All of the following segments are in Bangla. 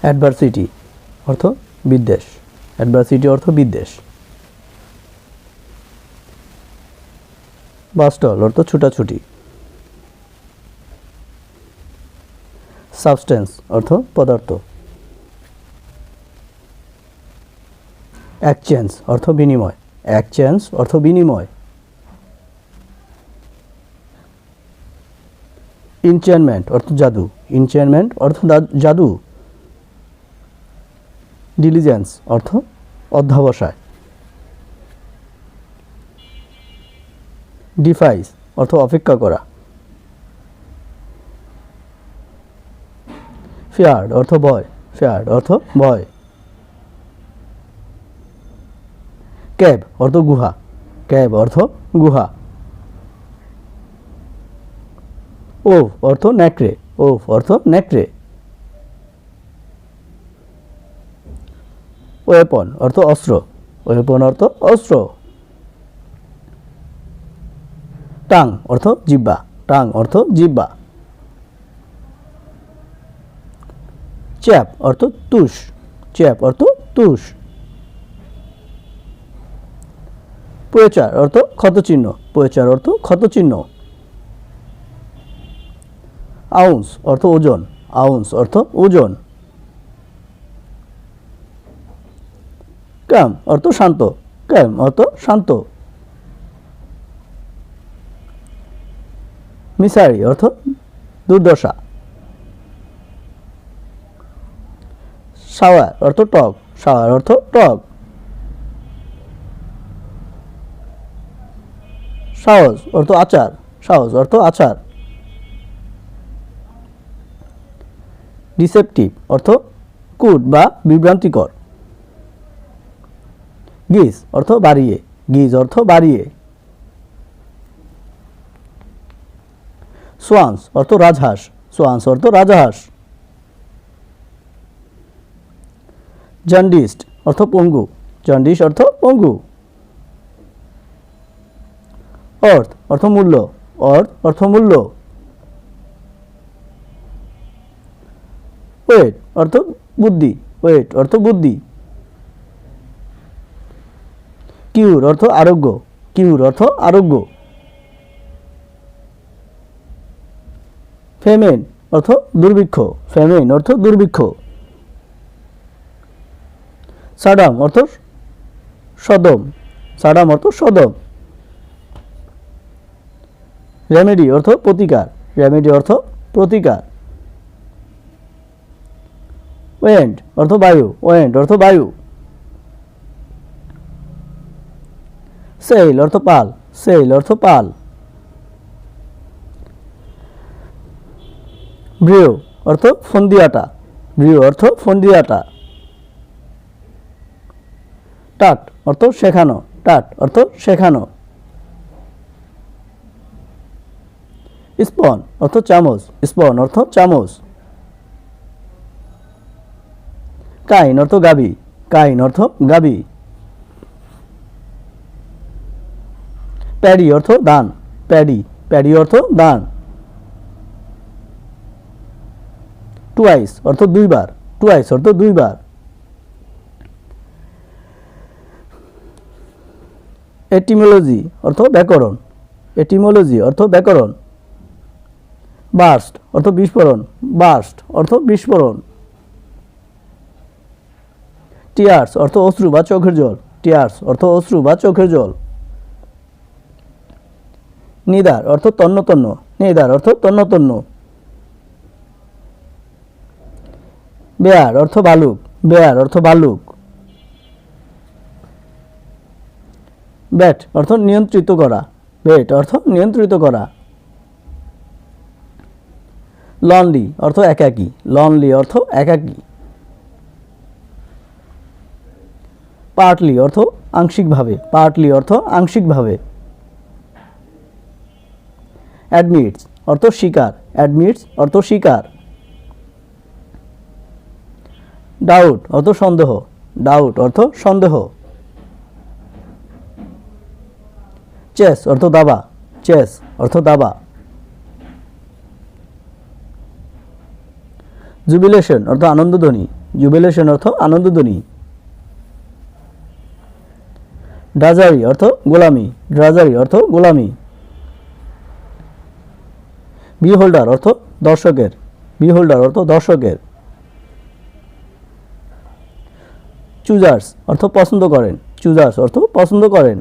অ্যাডভার্সিটি অর্থ বিদ্বেষ, অ্যাডভার্সিটি অর্থ বিদ্বেষ। বাস্টল অর্থ ছুটাছুটি। সাবস্টেন্স অর্থ পদার্থ। এক্সচেঞ্জ অর্থ বিনিময়, এক্সচেঞ্জ অর্থ বিনিময়। ইনচেনমেন্ট অর্থ জাদু, ইনচেনমেন্ট অর্থ জাদু। ডিলিজেন্স অর্থ অধ্যবসায়। ডিফাইস অর্থ অপেক্ষা করা। ফিয়ার্ড অর্থ ভয়, ফিয়ার্ড অর্থ ভয়। ক্যাব অর্থ গুহা, ক্যাব অর্থ গুহা। ওফ অর্থ নেকড়ে, ওফ অর্থ নেকড়ে। ওয়েপন অর্থ অস্ত্র, ওয়েপন অর্থ অস্ত্র। টাং অর্থ জিহ্বা, টাং অর্থ জিহ্বা। চ্যাপ অর্থ তুষ, চ্যাপ অর্থ তুষ। পোয়েচার অর্থ ক্ষতচিহ্ন, পোয়েচার অর্থ ক্ষতচিহ্ন। আউন্স অর্থ ওজন, আউন্স অর্থ ওজন। ক্যাম অর্থ শান্ত, ক্যাম অর্থ শান্ত। মিসারি অর্থ দুর্দশা। সাওয়ার অর্থ টক, সাওয়ার অর্থ টক। সাহস অর্থ আচার, সাহস অর্থ আচার। ডিসেপটিভ অর্থ কুট বা বিভ্রান্তিকর। গিজ অর্থ বাড়িয়ে, গিজ অর্থ বাড়িয়ে। সোয়ান্স অর্থ রাজহাঁস, সোয়ান্স অর্থ রাজহাঁস। জন্ডিস্ট অর্থ পঙ্গু, জন্ডিস অর্থ পঙ্গু। অর্থ অর্থ মূল্য, অর্থ অর্থ মূল্য। ওয়েট অর্থ বুদ্ধি, ওয়েট অর্থ বুদ্ধি। কিউর অর্থ আরোগ্য, কিউর অর্থ আরোগ্য। ফেমেন অর্থ দুর্ভিক্ষ, ফেমেন অর্থ দুর্ভিক্ষ। সাডাম অর্থ সদম, সাডাম অর্থ সদম। রেমেডি অর্থ প্রতিকার, রেমেডি অর্থ প্রতিকার। ওয়েন্ড অর্থ বায়ু, ওয়েন্ড অর্থ বায়ু। সেল অর্থ পাল, সেল অর্থ পাল। ব্রিও অর্থ ফন্দি আটা, ব্রিও অর্থ ফন্দি আটা। টাট অর্থ শেখানো, টাট অর্থ শেখানো। স্পন অর্থ চামচ, স্পন অর্থ চামচ। কাইন অর্থ গাবি, কাইন অর্থ গাবি। প্যাডি অর্থ দান, প্যাডি, প্যাডি অর্থ দান। টুয়াইস অর্থ দুইবার, টুয়াইস অর্থ দুইবার। এটিমোলজি অর্থ ব্যাকরণ, এটিমোলজি অর্থ ব্যাকরণ। বার্স্ট অর্থ বিস্ফোরণ, বার্স্ট অর্থ বিস্ফোরণ। টিয়ার্স অর্থ অশ্রু বা চোখের জল, টিয়ার্স অর্থ অশ্রু বা চোখের জল। নিদার অর্থ তন্ন তন্ন, নিদার অর্থ তন্ন তন্ন। বেয়ার অর্থ ভালুক, বেয়ার অর্থ ভালুক। ব্যাট অর্থ নিয়ন্ত্রিত করা, ব্যাট অর্থ নিয়ন্ত্রিত করা। লনলি অর্থ একাকী, লনলি অর্থ একাকী। পার্টলি অর্থ আংশিকভাবে, পার্টলি অর্থ আংশিকভাবে। অ্যাডমিটস অর্থ স্বীকার, অ্যাডমিটস অর্থ স্বীকার। ডাউট অর্থ সন্দেহ, ডাউট অর্থ সন্দেহ। চেস অর্থ দাবা, চেস অর্থ দাবা। জুবিলেশন অর্থ আনন্দধ্বনি, জুবিলেশন অর্থ আনন্দধ্বনি। ড্রাজারি অর্থ গোলামি, ড্রাজারি অর্থ গোলামি। বিহোল্ডার অর্থ দর্শকের, বিহোল্ডার অর্থ দর্শকের। চুজার্স অর্থ পছন্দ করেন, চুজার্স অর্থ পছন্দ করেন।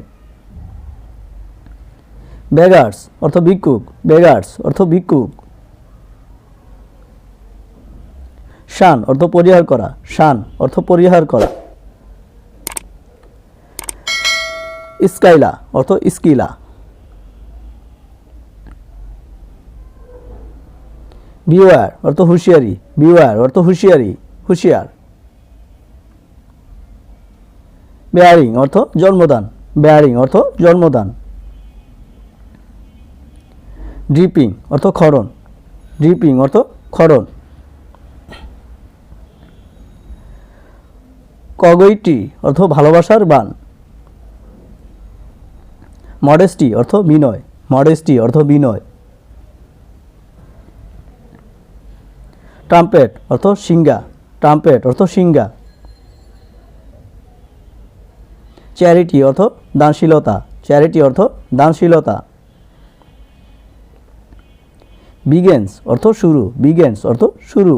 বেগার্স অর্থ ভিক্ষুক, বেগার্স অর্থ ভিক্ষুক। শান অর্থ পরিহার করা, শান অর্থ পরিহার করা। স্কাইলা অর্থ স্কিলা। বিওয়ার অর্থ হুঁশিয়ারি, বিওয়ার অর্থ হুঁশিয়ারি, হুঁশিয়ার। বেয়ারিং অর্থ জন্মদান, বেয়ারিং অর্থ জন্মদান। ড্রিপিং অর্থ ক্ষরণ, ড্রিপিং অর্থ ক্ষরণ। কগইটি অর্থ ভালোবাসার বান। মডেস্টি অর্থ বিনয়, মডেস্টি অর্থ বিনয়। ট্রাম্পেট অর্থ সিংহা, ট্রাম্পেট অর্থ সিংহা। চ্যারিটি অর্থ দানশীলতা, চ্যারিটি অর্থ দানশীলতা। বিগেন্স অর্থ শুরু, বিগেন্স অর্থ শুরু।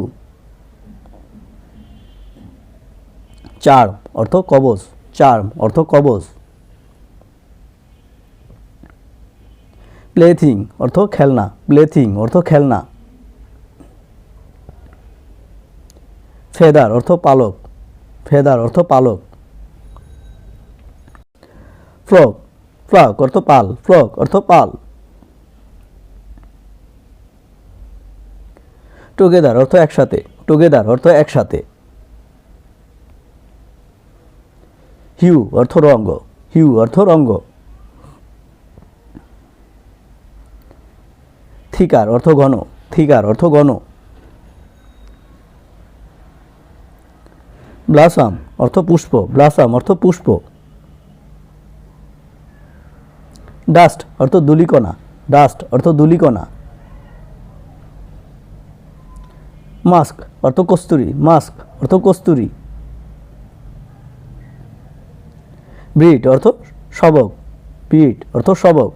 চার্ম অর্থ কবজ, চার্ম অর্থ কবজ। প্লেথিং অর্থ খেলনা, প্লেথিং অর্থ খেলনা। ফেদার অর্থ পালক, ফেদার অর্থ পালক। ফ্রক, ফ্রক অর্থ পাল, ফ্রক অর্থ পাল। টুগেদার অর্থ একসাথে, টুগেদার অর্থ একসাথে। হিউ অর্থ রঙ্গ, হিউ অর্থ রঙ্গ। থিকার অর্থ ঘন, থিকার অর্থ ঘন। ব্লাসাম অর্থ পুষ্প, ব্লাসাম অর্থ পুষ্প। ডাস্ট অর্থ ধূলিকণা, ডাস্ট অর্থ ধূলিকণা। মাস্ক অর্থ কস্তুরী, মাস্ক অর্থ কস্তুরী। ব্রিড অর্থ শবক, ব্রিড অর্থ শবক।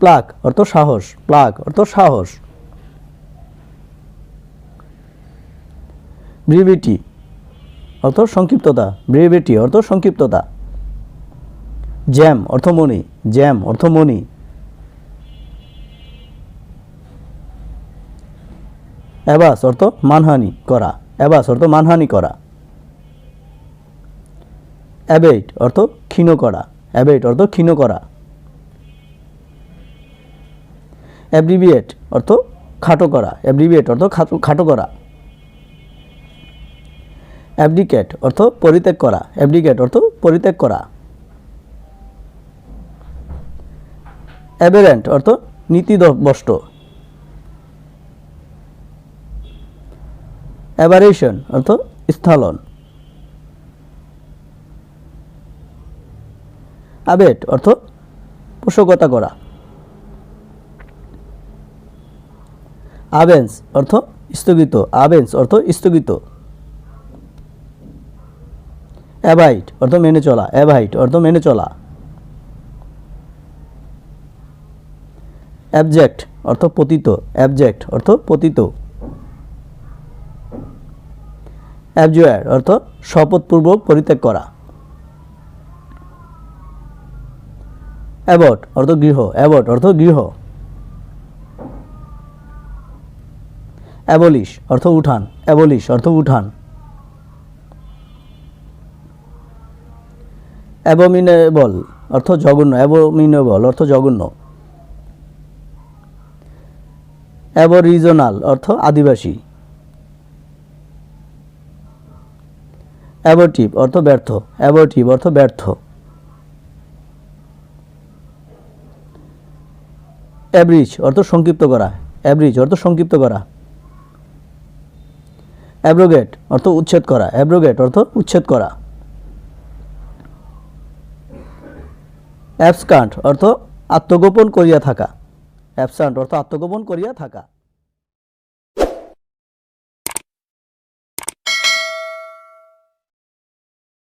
প্লাগ অর্থ সাহস, প্লাগ অর্থ সাহস। ব্রিভিটি অর্থ সংক্ষিপ্ততা, ব্রিভিটি অর্থ সংক্ষিপ্ততা। জ্যাম অর্থ মণি, জ্যাম অর্থ মণি। অ্যাবাস অর্থ মানহানি করা, অ্যাবাস অর্থ মানহানি করা। অ্যাবেট অর্থ ক্ষীণ করা, অ্যাবেট অর্থ ক্ষীণ করা। অ্যাব্রিভিয়েট অর্থ খাটো করা, অ্যাব্রিভিয়েট অর্থ খাটো করা। অ্যাবডিকেট অর্থ পরিত্যাগ করা, অ্যাবডিকেট অর্থ পরিত্যাগ করা। অ্যাবেরেন্ট অর্থ নীতিভ্রষ্ট। অ্যাবারেশন অর্থ স্খলন। অ্যাবেট অর্থ পোষকতা করা। আবেন্স অর্থ স্থগিত, আবেন্স অর্থ স্থগিত। অ্যাবাইট অর্থ মেনে চলা, অ্যাবাইট অর্থ মেনে চলা। অ্যাবজেক্ট অর্থ পতিত, অ্যাবজেক্ট অর্থ পতিত। অ্যাবজুয়ার অর্থ শপথপূর্বক পরিত্যাগ করা। অ্যাবট অর্থ গৃহ, অ্যাবট অর্থ গৃহ। অ্যাবলিশ অর্থ উঠান, অ্যাবলিশ অর্থ উঠান। অ্যাবোমিনেবল অর্থ জঘন্য, অ্যাবোমিনেবল অর্থ জঘন্য। অ্যাবরিজিনাল অর্থ আদিবাসী। অ্যাবর্টিভ অর্থ ব্যর্থ, অ্যাবর্টিভ অর্থ ব্যর্থ। অ্যাব্রিজ অর্থ সংক্ষিপ্ত করা, অ্যাব্রিজ অর্থ সংক্ষিপ্ত করা। অ্যাব্রোগেট অর্থ উচ্ছেদ করা, অ্যাব্রোগেট অর্থ উচ্ছেদ করা। অ্যাবস্কান্ট অর্থ আত্মগোপন করিয়া থাকা, অ্যাবসেন্ট অর্থ আত্মগোপন করিয়া থাকা।